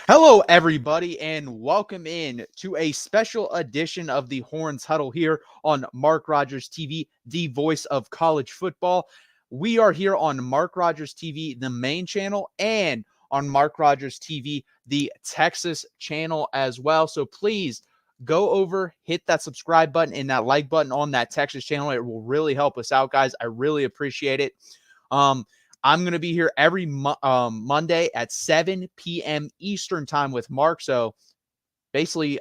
Hello, everybody, and welcome in to a special edition of the Horns Huddle here on Mark Rogers TV, the voice of college football. We are here on Mark Rogers TV, the main channel, and on Mark Rogers TV, the Texas channel as well. So please go over, hit that subscribe button and that like button on that Texas channel. It will really help us out, guys. I really appreciate it. Um, I'm going to be here every Monday at 7 p.m. Eastern time with Mark. So basically,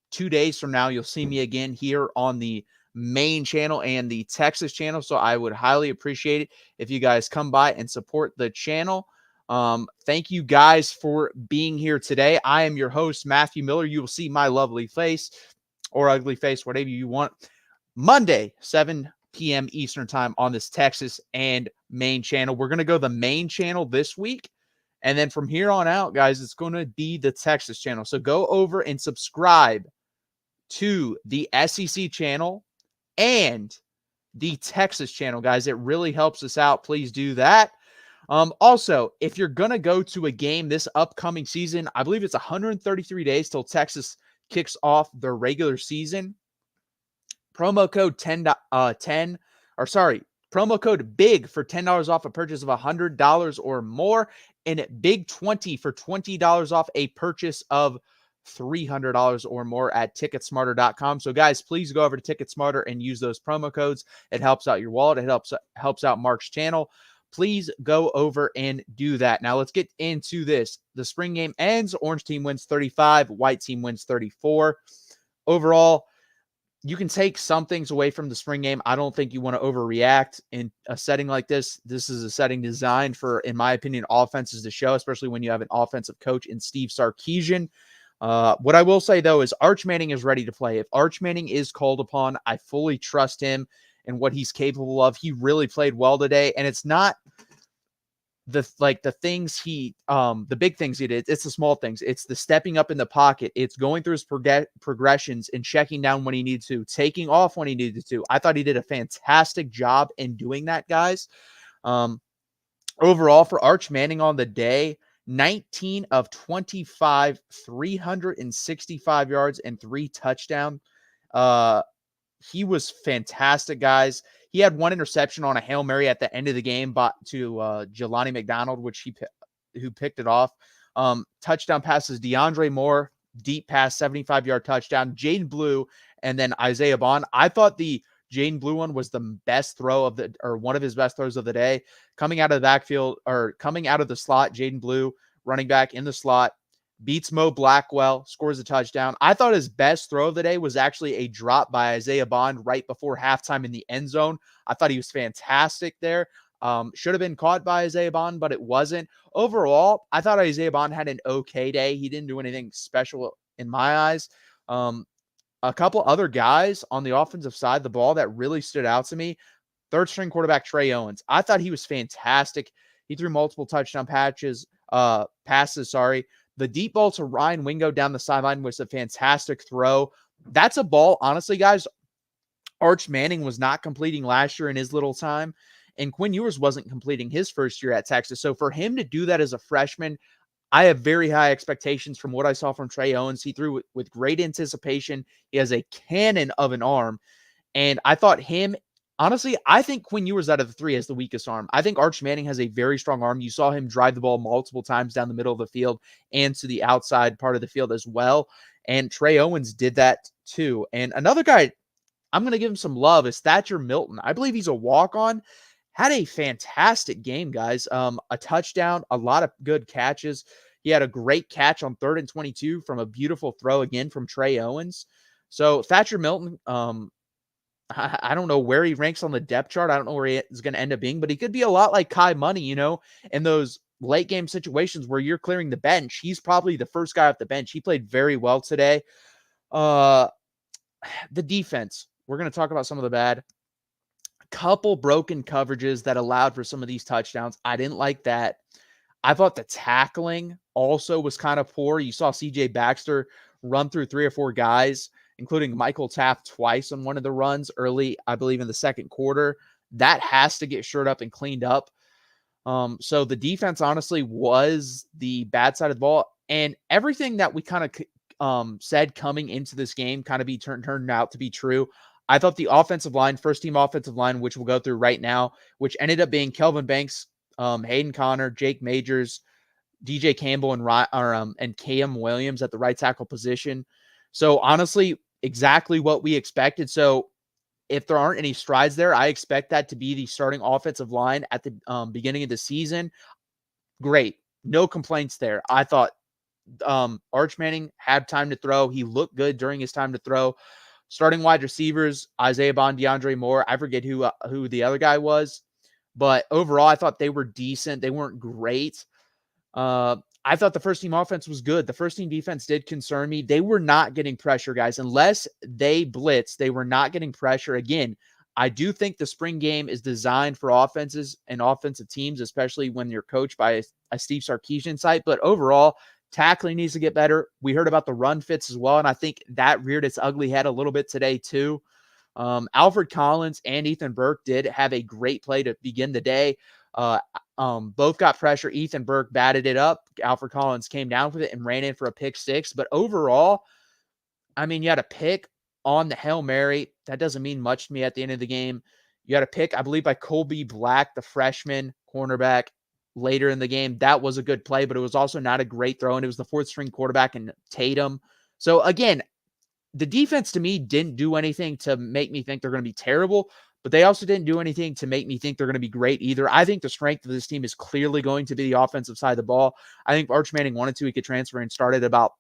2 days from now, you'll see me again here on the main channel and the Texas channel. So I would highly appreciate it if you guys come by and support the channel. Thank you guys for being here today. I am your host, Matthew Miller. You will see my lovely face or ugly face, whatever you want. Monday, 7 p.m. Eastern time on this Texas and main channel. We're going to go the main channel this week. And then from here on out, guys, it's going to be the Texas channel. So go over and subscribe to the SEC channel and the Texas channel, guys. It really helps us out. Please do that. Also, if you're going to go to a game this upcoming season, I believe it's 133 days till Texas kicks off their regular season. Promo code promo code BIG for $10 off a purchase of $100 or more, and BIG20 for $20 off a purchase of $300 or more at ticketsmarter.com. So guys, please go over to Ticketsmarter and use those promo codes. It helps out your wallet. It helps out Mark's channel. Please go over and do that. Now let's get into this. The spring game ends. Orange team wins 35. White team wins 34. Overall, you can take some things away from the spring game. I don't think you want to overreact in a setting like this. This is a setting designed for, in my opinion, offenses to show, especially when you have an offensive coach in Steve Sarkisian. What I will say, though, is Arch Manning is ready to play. If Arch Manning is called upon, I fully trust him and what he's capable of. He really played well today, and it's not the things the big things he did. It's the small things. It's the stepping up in the pocket. It's going through his progressions and checking down when he needed to, taking off when he needed to. I thought he did a fantastic job in doing that, guys. Overall, for Arch Manning on the day, 19 of 25, 365 yards and 3 touchdowns. He was fantastic, guys. He had one interception on a Hail Mary at the end of the game to Jelani McDonald, who picked it off. Touchdown passes, DeAndre Moore, deep pass, 75-yard touchdown. Jaden Blue, and then Isaiah Bond. I thought the Jaden Blue one was the best throw one of his best throws of the day. Coming out of the backfield, or coming out of the slot, Jaden Blue, running back in the slot, beats Mo Blackwell, scores a touchdown. I thought his best throw of the day was actually a drop by Isaiah Bond right before halftime in the end zone. I thought he was fantastic there. Should have been caught by Isaiah Bond, but it wasn't. Overall, I thought Isaiah Bond had an okay day. He didn't do anything special in my eyes. A couple other guys on the offensive side of the ball that really stood out to me. Third string quarterback Trey Owens. I thought he was fantastic. He threw multiple touchdown passes. The deep ball to Ryan Wingo down the sideline was a fantastic throw. That's a ball, honestly, guys, Arch Manning was not completing last year in his little time, and Quinn Ewers wasn't completing his first year at Texas. So for him to do that as a freshman, I have very high expectations from what I saw from Trey Owens. He threw with great anticipation. He has a cannon of an arm, and I thought honestly, I think Quinn Ewers out of the three has the weakest arm. I think Arch Manning has a very strong arm. You saw him drive the ball multiple times down the middle of the field and to the outside part of the field as well. And Trey Owens did that too. And another guy, I'm going to give him some love, is Thatcher Milton. I believe he's a walk-on. Had a fantastic game, guys. A touchdown, a lot of good catches. He had a great catch on 3rd and 22 from a beautiful throw again from Trey Owens. So Thatcher Milton, I don't know where he ranks on the depth chart. I don't know where he is going to end up being, but he could be a lot like Kai Money, in those late game situations where you're clearing the bench. He's probably the first guy off the bench. He played very well today. The defense, we're going to talk about some of the bad. Couple broken coverages that allowed for some of these touchdowns. I didn't like that. I thought the tackling also was kind of poor. You saw CJ Baxter run through 3 or 4 guys, including Michael Taft twice on one of the runs early, I believe in the second quarter. That has to get shored up and cleaned up. So the defense honestly was the bad side of the ball. And everything that we kind of said coming into this game kind of turned out to be true. I thought the offensive line, first team offensive line, which we'll go through right now, which ended up being Kelvin Banks, Hayden Connor, Jake Majors, DJ Campbell, and Cam Williams at the right tackle position. So honestly, exactly what we expected. So if there aren't any strides there, I expect that to be the starting offensive line at the beginning of the season. Great. No complaints there. I thought Arch Manning had time to throw. He looked good during his time to throw. Starting wide receivers, Isaiah Bond, DeAndre Moore. I forget who the other guy was. But overall, I thought they were decent. They weren't great. I thought the first team offense was good. The first team defense did concern me. They were not getting pressure, guys. Unless they blitz, they were not getting pressure. Again, I do think the spring game is designed for offenses and offensive teams, especially when you're coached by a Steve Sarkisian site. But overall, tackling needs to get better. We heard about the run fits as well, and I think that reared its ugly head a little bit today too. Alfred Collins and Ethan Burke did have a great play to begin the day. Both got pressure. Ethan Burke batted it up. Alfred Collins came down with it and ran in for a pick six. But overall, I mean, you had a pick on the Hail Mary. That doesn't mean much to me at the end of the game. You had a pick, I believe, by Colby Black, the freshman cornerback, later in the game. That was a good play, but it was also not a great throw. And it was the fourth string quarterback in Tatum. So again, the defense to me didn't do anything to make me think they're going to be terrible, but they also didn't do anything to make me think they're going to be great either. I think the strength of this team is clearly going to be the offensive side of the ball. I think Arch Manning wanted to, he could transfer and started about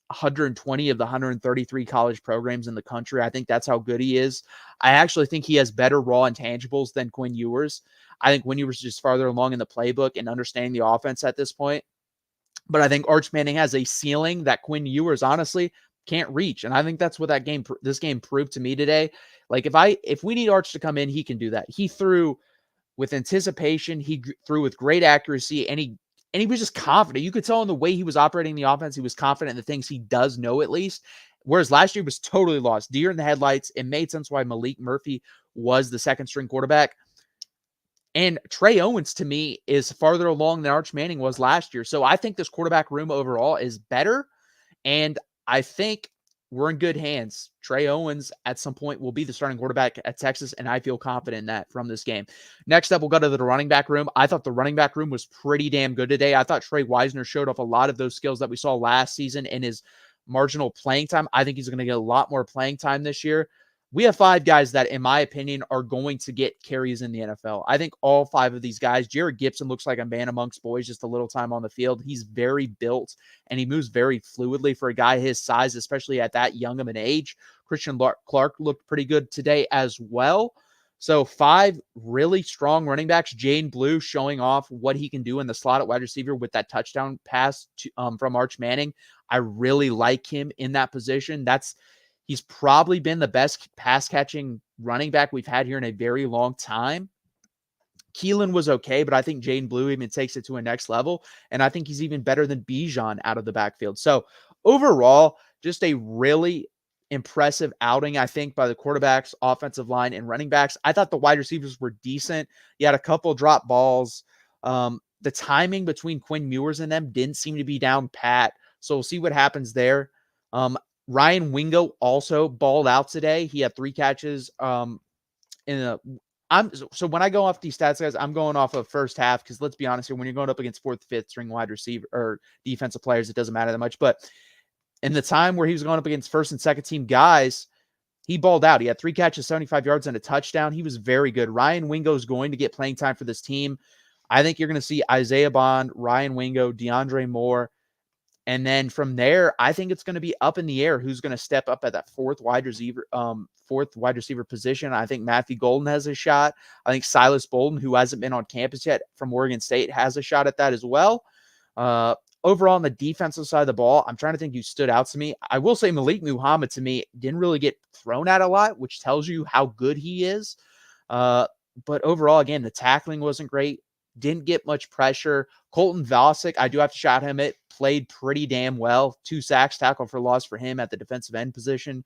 120 of the 133 college programs in the country. I think that's how good he is. I actually think he has better raw intangibles than Quinn Ewers. I think Quinn Ewers is just farther along in the playbook and understanding the offense at this point. But I think Arch Manning has a ceiling that Quinn Ewers honestly can't reach. And I think that's what this game proved to me today. Like if we need Arch to come in, he can do that. He threw with anticipation. He threw with great accuracy, and he was just confident. You could tell in the way he was operating the offense, he was confident in the things he does know at least. Whereas last year was totally lost. Deer in the headlights. It made sense why Malik Murphy was the second string quarterback. And Trey Owens, to me, is farther along than Arch Manning was last year. So I think this quarterback room overall is better. And I think we're in good hands. Trey Owens at some point will be the starting quarterback at Texas, and I feel confident in that from this game. Next up, we'll go to the running back room. I thought the running back room was pretty damn good today. I thought Trey Wisner showed off a lot of those skills that we saw last season in his marginal playing time. I think he's going to get a lot more playing time this year. We have 5 guys that, in my opinion, are going to get carries in the NFL. I think all 5 of these guys. Jared Gibson looks like a man amongst boys, just a little time on the field. He's very built, and he moves very fluidly for a guy his size, especially at that young of an age. Christian Clark looked pretty good today as well. So 5 really strong running backs. Jane Blue showing off what he can do in the slot at wide receiver with that touchdown pass from Arch Manning. I really like him in that position. He's probably been the best pass-catching running back we've had here in a very long time. Keelan was okay, but I think Jaden Blue even takes it to a next level, and I think he's even better than Bijan out of the backfield. So overall, just a really impressive outing, I think, by the quarterbacks, offensive line, and running backs. I thought the wide receivers were decent. You had a couple drop balls. The timing between Quinn Ewers and them didn't seem to be down pat, so we'll see what happens there. Ryan Wingo also balled out today. He had 3 catches. So when I go off these stats, guys, I'm going off of first half because let's be honest here, when you're going up against 4th, 5th string wide receiver or defensive players, it doesn't matter that much. But in the time where he was going up against first and second team guys, he balled out. He had 3 catches, 75 yards, and a touchdown. He was very good. Ryan Wingo is going to get playing time for this team. I think you're going to see Isaiah Bond, Ryan Wingo, DeAndre Moore. And then from there, I think it's going to be up in the air who's going to step up at that 4th wide receiver position. I think Matthew Golden has a shot. I think Silas Bolden, who hasn't been on campus yet from Oregon State, has a shot at that as well. Overall, on the defensive side of the ball, I'm trying to think who stood out to me. I will say Malik Muhammad, to me, didn't really get thrown at a lot, which tells you how good he is. But overall, again, the tackling wasn't great. Didn't get much pressure. Colton Vasek, I do have to shout him. It played pretty damn well. 2 sacks, tackle for loss for him at the defensive end position.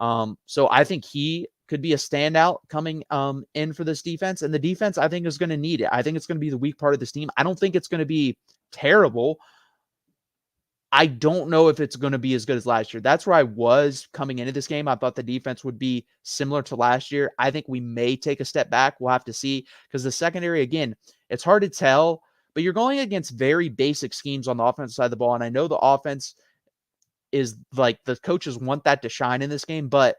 So I think he could be a standout coming in for this defense. And the defense, I think, is going to need it. I think it's going to be the weak part of this team. I don't think it's going to be terrible. I don't know if it's going to be as good as last year. That's where I was coming into this game. I thought the defense would be similar to last year. I think we may take a step back. We'll have to see, because the secondary, again, it's hard to tell, but you're going against very basic schemes on the offensive side of the ball. And I know the offense is like, the coaches want that to shine in this game, but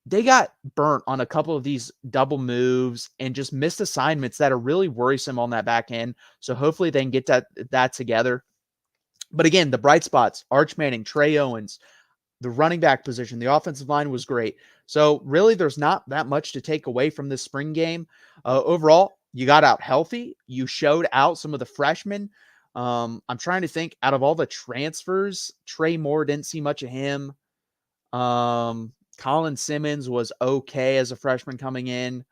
they got burnt on a couple of these double moves and just missed assignments that are really worrisome on that back end. So hopefully they can get that together. But again, the bright spots, Arch Manning, Trey Owens, the running back position, the offensive line was great. So really, there's not that much to take away from this spring game. Overall, you got out healthy. You showed out some of the freshmen. I'm trying to think, out of all the transfers, Trey Moore, didn't see much of him. Colin Simmons was okay as a freshman coming in.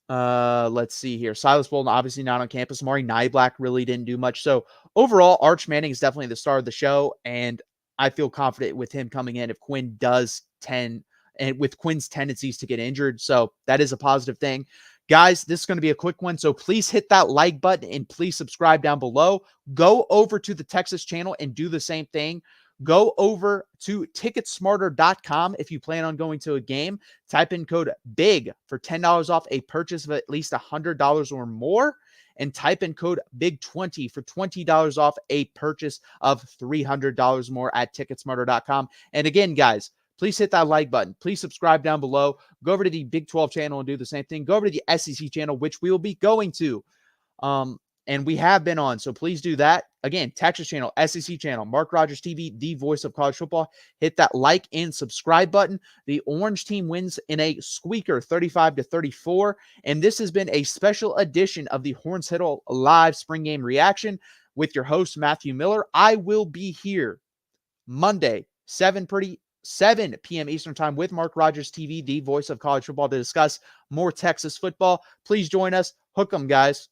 Let's see here. Silas Bolden, obviously not on campus. Amari Nyblack really didn't do much. So overall, Arch Manning is definitely the star of the show, and I feel confident with him coming in if Quinn does tend, and with Quinn's tendencies to get injured. So that is a positive thing. Guys, this is going to be a quick one, so please hit that like button and please subscribe down below. Go over to the Texas channel and do the same thing. Go over to ticketsmarter.com if you plan on going to a game. Type in code BIG for $10 off a purchase of at least $100 or more. And type in code BIG20 for $20 off a purchase of $300 more at ticketsmarter.com. And again, guys, please hit that like button. Please subscribe down below. Go over to the Big 12 channel and do the same thing. Go over to the SEC channel, which we will be going to. And we have been on, so please do that. Again, Texas channel, SEC channel, Mark Rogers TV, the voice of college football. Hit that like and subscribe button. The orange team wins in a squeaker, 35-34. And this has been a special edition of the Horns Huddle Live Spring Game Reaction with your host, Matthew Miller. I will be here Monday, 7 p.m. Eastern Time with Mark Rogers TV, the voice of college football, to discuss more Texas football. Please join us. Hook 'em, guys.